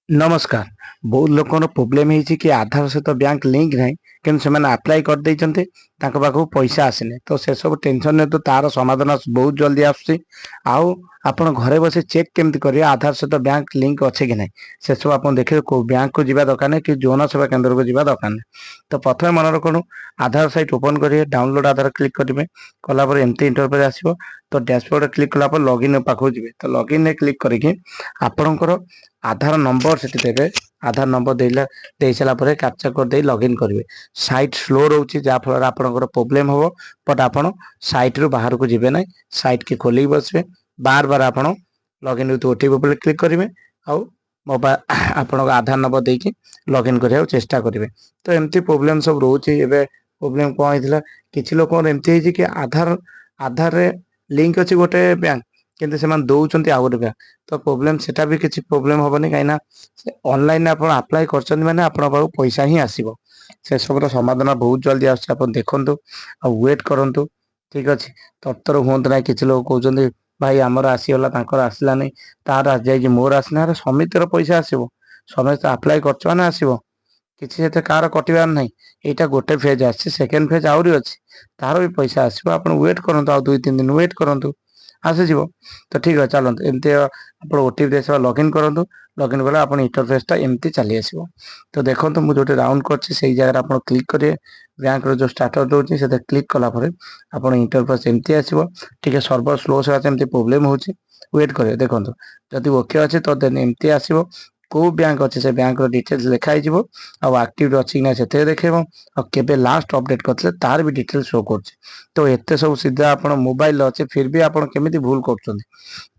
नमस्कार। बहुत लोकर प्रोब्लेम है कि आधार सहित बैंक लिंक ना कि अप्लाई कर देते पाखक पैसा आसने तो से सब टेंशन नहीं तो तार समाधान बहुत जल्दी आसुच्छी। आउ आपण घरे बस चेक केमती करेंगे आधार सहित बैंक लिंक अच्छे कि नहीं से सब आप देखिए बैंक को जावा दरकार नहीं कि जन सेवा केन्द्र को जावा दरकार नहीं। तो प्रथम मन रखु आधार साइट ओपन करेंगे डाउनलोड आधार क्लिक करेंगे कलापर एमती इंटरफेस आसो तो डैशबोर्ड क्लिक कलापर लॉगिन पाखक जी तो लॉगिन क्लिक करके आपणकर आधार नंबर से देवे आधार नंबर दे सारापर कैप्चा कर दे लॉगिन करेंगे। साइट स्लो रोचे जहाँफल आपंकर प्रोब्लेम हम बट आप साइट रू बाहर को जीवे ना साइट की खोल बसवे बार बार आप लॉगिन विथ ओटीपी क्लिक करेंगे आउ मोबाइल आपण आधार नंबर देकी लॉगिन करने चेष्टा करेंगे। तो एमती प्रोब्लेम सब रोचे प्रोब्लेम कौन होता किसी लोक एमती कि आधार आधार लिंक अच्छी गोटे बैंक किंतु से दौरान आउ गोटे बैंक तो प्रोब्लेम सेटा भी किसी प्रोब्लेम हेनी कहीं ऑनलाइन आप अप्लाई कर मैंने आप पैसा ही आसो से सब समाधान बहुत जल्दी आस देखु आ वेट करूँ। ठीक अच्छे तत्तर हूँ ना किसी लोग कहते भाई आमर आसीगला आसला नहीं तार आज जाए मोर आसना समितर पैसा आसो समस्त अप्लाई कर आसो किसी से कार कटार ना यहाँ गोटे फेज आ सेकेंड फेज आहरी अच्छी तार भी पैसा आसो आप वेट करूँ आ 2-3 दिन वेट करूँ आसीज। तो ठीक है चलते एमती आप ओटीपी दे लॉगिन करूँ लॉगिन कले आप इंटरफेसटा एमती चली आसो। तो देखो मुझे जो राउंड कर जगह आप क्लिक करेंगे बैंक जो स्टार्टर दूसरी से क्लिक कलापर आप इंटरफेस एमती आसो टे सर्वर स्लो से एमती प्रोब्लेम हो वेट करेंगे। देखो जदि ओके अच्छे तो देन एमती आसो कौ बैंक अच्छे से बैंक डिटेल्स लिखाई आक्टिव अच्छी ना से देखे के लास्ट अपडेट करते तार भी डिटेल्स शो कर। तो एत सब सीधा आप मोबाइल अच्छे फिर भी आप केमी भूल कर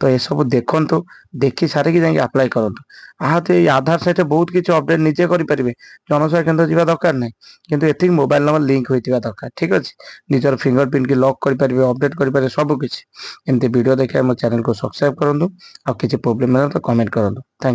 तो ये सब देखु देखी सारिकी जाए अप्लाई करूँ। आहत ये आधार सहित बहुत किसी अपडेट निजे करेंगे जनसेवा केन्द्र जावा दरकार नहीं किंतु एति मोबाइल नंबर लिंक होता दरकार। ठीक अच्छे निजर फिंगरप्रिंट की लॉक करेंगे अपडेट करेंगे सब किसी एमती वीडियो देखिए मो चैनल को सब्सक्राइब करूँ आ किसी प्रोब्लेम तो कमेंट करूँ। थैंक